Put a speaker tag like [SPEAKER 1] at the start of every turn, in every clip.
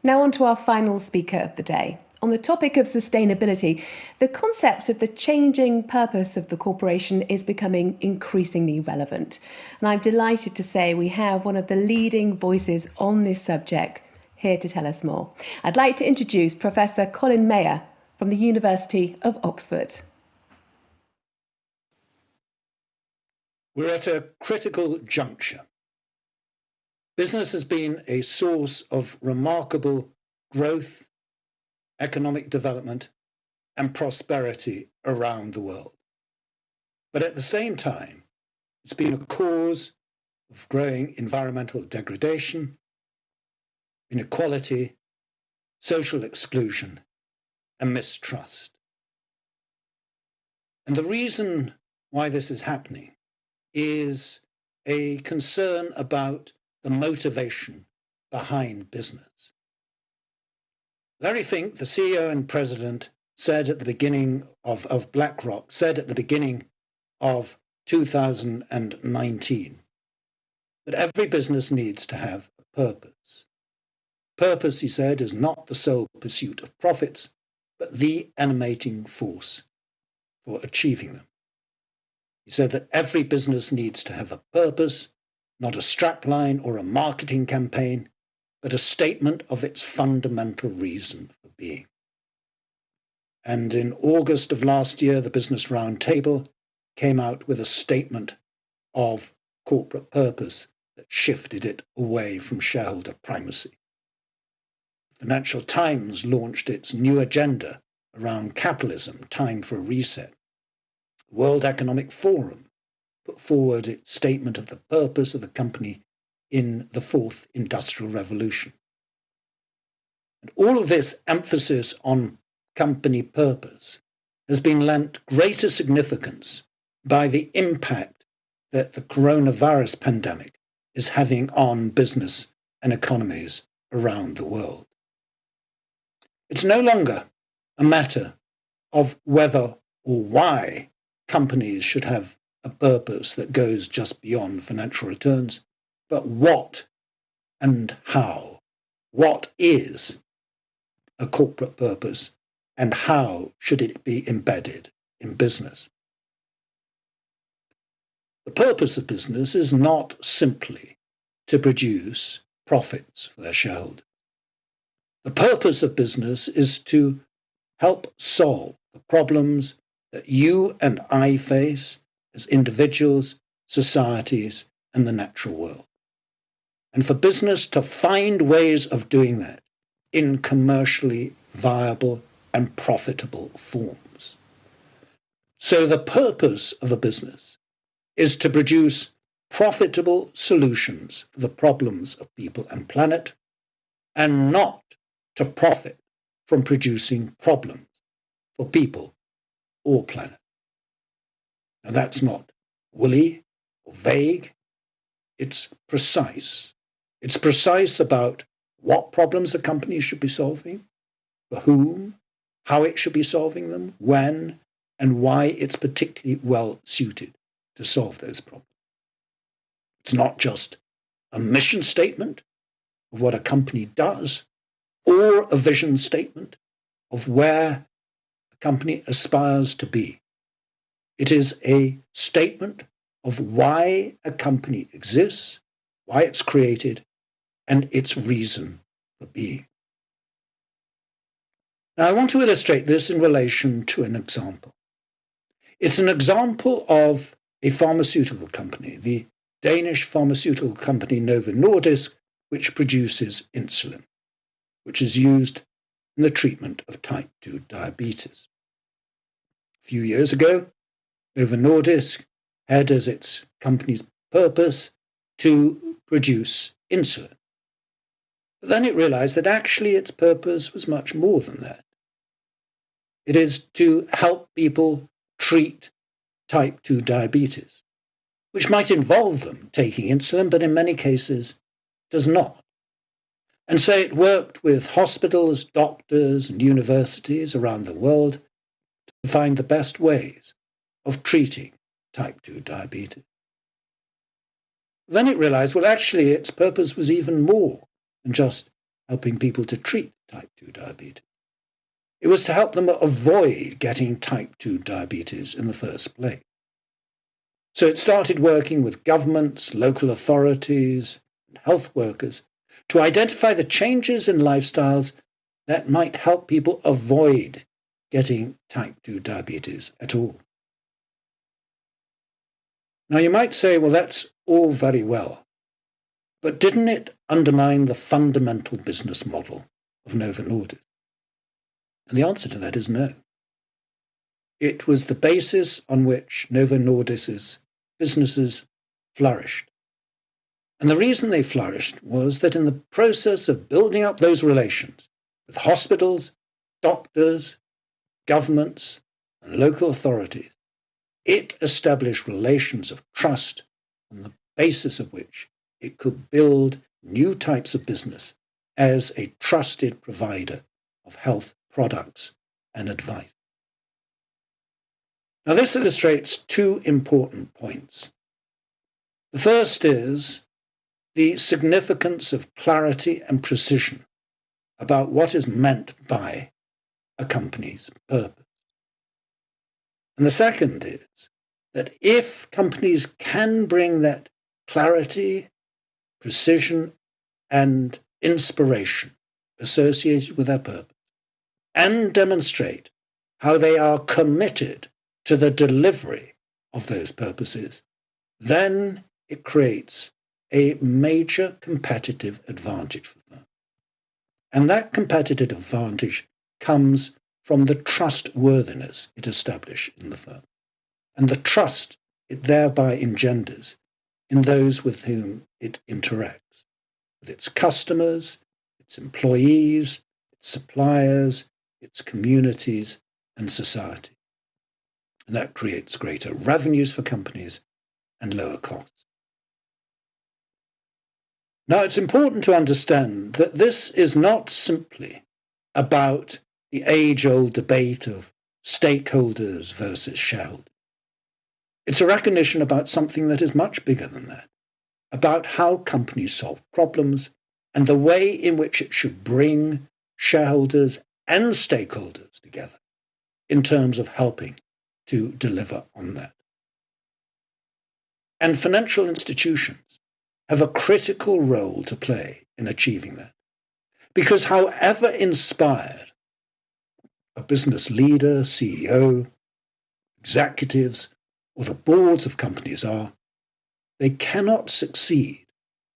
[SPEAKER 1] Now on to our final speaker of the day. On the topic of sustainability, the concept of the changing purpose of the corporation is becoming increasingly relevant. And I'm delighted to say we have one of the leading voices on this subject here to tell us more. I'd like to introduce Professor Colin Mayer from the University of Oxford.
[SPEAKER 2] We're at a critical juncture. Business has been a source of remarkable growth, economic development, and prosperity around the world. But at the same time, it's been a cause of growing environmental degradation, inequality, social exclusion, and mistrust. And the reason why this is happening is a concern about the motivation behind business. Larry Fink, the CEO and president, said at the beginning of BlackRock, said at the beginning of 2019 that every business needs to have a purpose. Purpose, he said, is not the sole pursuit of profits, but the animating force for achieving them. He said that every business needs to have a purpose, not a strapline or a marketing campaign, but a statement of its fundamental reason for being. And in August of last year, the Business Roundtable came out with a statement of corporate purpose that shifted it away from shareholder primacy. The Financial Times launched its new agenda around capitalism, time for a reset. The World Economic Forum put forward its statement of the purpose of the company in the fourth industrial revolution. And all of this emphasis on company purpose has been lent greater significance by the impact that the coronavirus pandemic is having on business and economies around the world. It's no longer a matter of whether or why companies should have a purpose that goes just beyond financial returns, but what and how. What is a corporate purpose and how should it be embedded in business? The purpose of business is not simply to produce profits for their shareholders. The purpose of business is to help solve the problems that you and I face as individuals, societies, and the natural world. And for business to find ways of doing that in commercially viable and profitable forms. So the purpose of a business is to produce profitable solutions for the problems of people and planet, and not to profit from producing problems for people or planet. Now that's not woolly or vague, it's precise. It's precise about what problems a company should be solving, for whom, how it should be solving them, when, and why it's particularly well suited to solve those problems. It's not just a mission statement of what a company does, or a vision statement of where a company aspires to be. It is a statement of why a company exists, why it's created, and its reason for being. Now, I want to illustrate this in relation to an example. It's an example of a pharmaceutical company, the Danish pharmaceutical company Novo Nordisk, which produces insulin, which is used in the treatment of type 2 diabetes. A few years ago, Novo Nordisk had as its company's purpose to produce insulin. But then it realized that actually its purpose was much more than that. It is to help people treat type 2 diabetes, which might involve them taking insulin, but in many cases does not. And so it worked with hospitals, doctors, and universities around the world to find the best ways of treating type 2 diabetes. Then it realized, well, actually, its purpose was even more than just helping people to treat type 2 diabetes. It was to help them avoid getting type 2 diabetes in the first place. So it started working with governments, local authorities, and health workers to identify the changes in lifestyles that might help people avoid getting type 2 diabetes at all. Now you might say, well, that's all very well, but didn't it undermine the fundamental business model of Novo Nordisk? And the answer to that is no. It was the basis on which Novo Nordisk's businesses flourished. And the reason they flourished was that in the process of building up those relations with hospitals, doctors, governments, and local authorities, it established relations of trust on the basis of which it could build new types of business as a trusted provider of health products and advice. Now, this illustrates two important points. The first is the significance of clarity and precision about what is meant by a company's purpose. And the second is that if companies can bring that clarity, precision, and inspiration associated with their purpose and demonstrate how they are committed to the delivery of those purposes, then it creates a major competitive advantage for them. And that competitive advantage comes from the trustworthiness it establishes in the firm and the trust it thereby engenders in those with whom it interacts, with its customers, its employees, its suppliers, its communities, and society. And that creates greater revenues for companies and lower costs. Now, it's important to understand that this is not simply about the age-old debate of stakeholders versus shareholders. It's a recognition about something that is much bigger than that, about how companies solve problems and the way in which it should bring shareholders and stakeholders together in terms of helping to deliver on that. And financial institutions have a critical role to play in achieving that. Because however inspired a business leader, CEO, executives, or the boards of companies are, they cannot succeed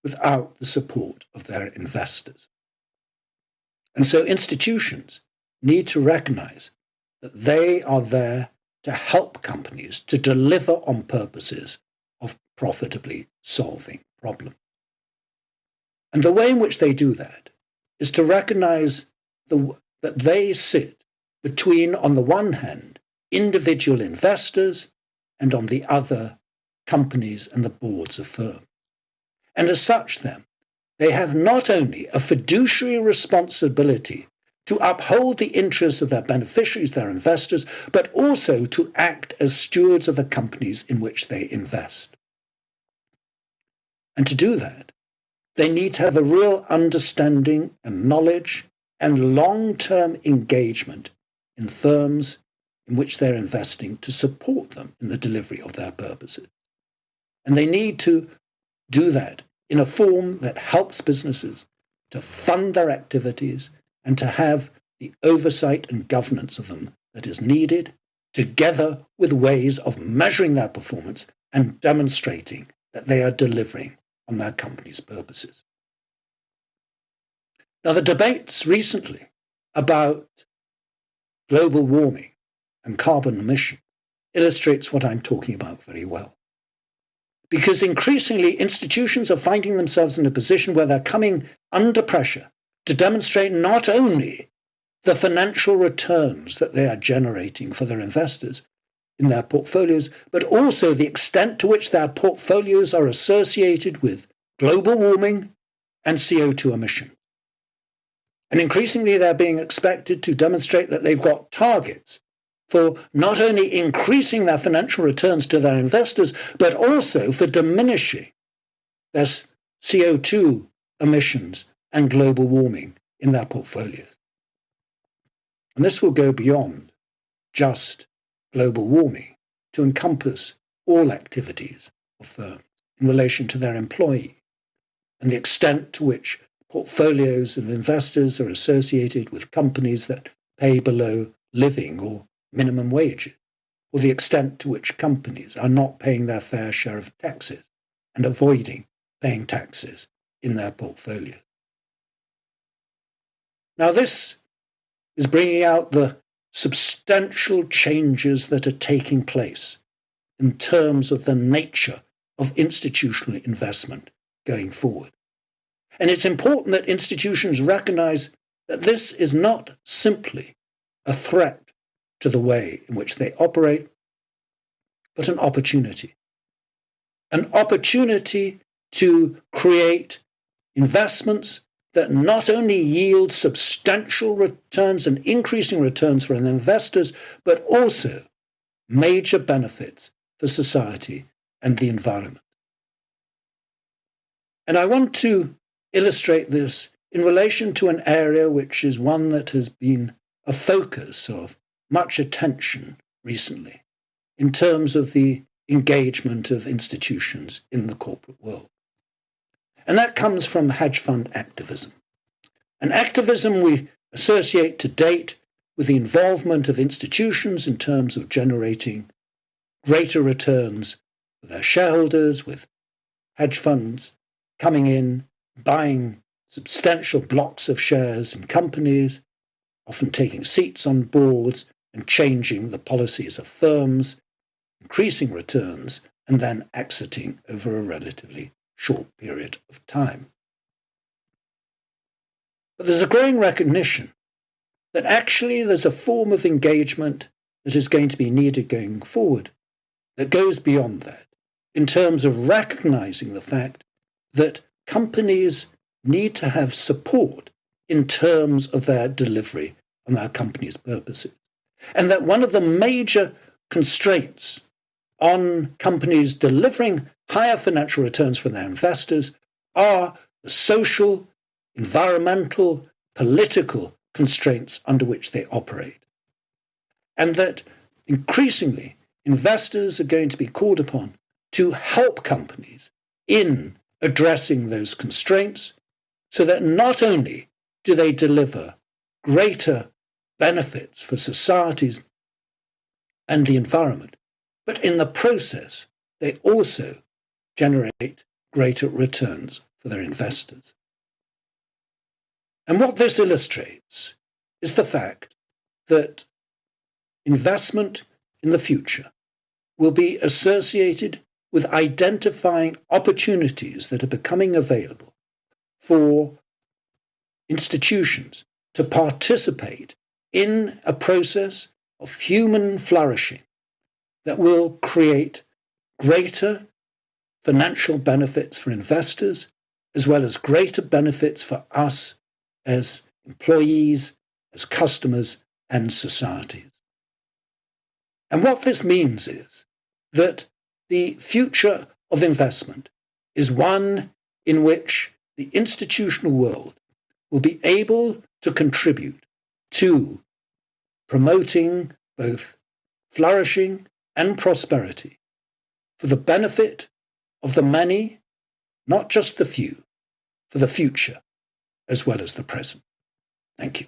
[SPEAKER 2] without the support of their investors. And so institutions need to recognize that they are there to help companies to deliver on purposes of profitably solving problems. And the way in which they do that is to recognize that they sit between, on the one hand, individual investors, and on the other, companies and the boards of firms. And as such, then, they have not only a fiduciary responsibility to uphold the interests of their beneficiaries, their investors, but also to act as stewards of the companies in which they invest. And to do that, they need to have a real understanding and knowledge and long-term engagement in firms in which they're investing to support them in the delivery of their purposes. And they need to do that in a form that helps businesses to fund their activities and to have the oversight and governance of them that is needed, together with ways of measuring their performance and demonstrating that they are delivering on their company's purposes. Now, the debates recently about global warming and carbon emission illustrates what I'm talking about very well. Because increasingly, institutions are finding themselves in a position where they're coming under pressure to demonstrate not only the financial returns that they are generating for their investors in their portfolios, but also the extent to which their portfolios are associated with global warming and CO2 emissions. And increasingly, they're being expected to demonstrate that they've got targets for not only increasing their financial returns to their investors, but also for diminishing their CO2 emissions and global warming in their portfolios. And this will go beyond just global warming to encompass all activities of firms in relation to their employees and the extent to which portfolios of investors are associated with companies that pay below living or minimum wages, or the extent to which companies are not paying their fair share of taxes and avoiding paying taxes in their portfolio. Now, this is bringing out the substantial changes that are taking place in terms of the nature of institutional investment going forward. And it's important that institutions recognize that this is not simply a threat to the way in which they operate, but an opportunity. An opportunity to create investments that not only yield substantial returns and increasing returns for investors, but also major benefits for society and the environment. And I want to illustrate this in relation to an area which is one that has been a focus of much attention recently in terms of the engagement of institutions in the corporate world. And that comes from hedge fund activism. An activism we associate to date with the involvement of institutions in terms of generating greater returns for their shareholders, with hedge funds coming in, buying substantial blocks of shares in companies, often taking seats on boards and changing the policies of firms, increasing returns, and then exiting over a relatively short period of time. But there's a growing recognition that actually there's a form of engagement that is going to be needed going forward that goes beyond that, in terms of recognizing the fact that companies need to have support in terms of their delivery on their company's purposes. And that one of the major constraints on companies delivering higher financial returns for their investors are the social, environmental, political constraints under which they operate. And that increasingly investors are going to be called upon to help companies in addressing those constraints so that not only do they deliver greater benefits for societies and the environment, but in the process, they also generate greater returns for their investors. And what this illustrates is the fact that investment in the future will be associated with identifying opportunities that are becoming available for institutions to participate in a process of human flourishing that will create greater financial benefits for investors, as well as greater benefits for us as employees, as customers, and societies. And what this means is that the future of investment is one in which the institutional world will be able to contribute to promoting both flourishing and prosperity for the benefit of the many, not just the few, for the future as well as the present. Thank you.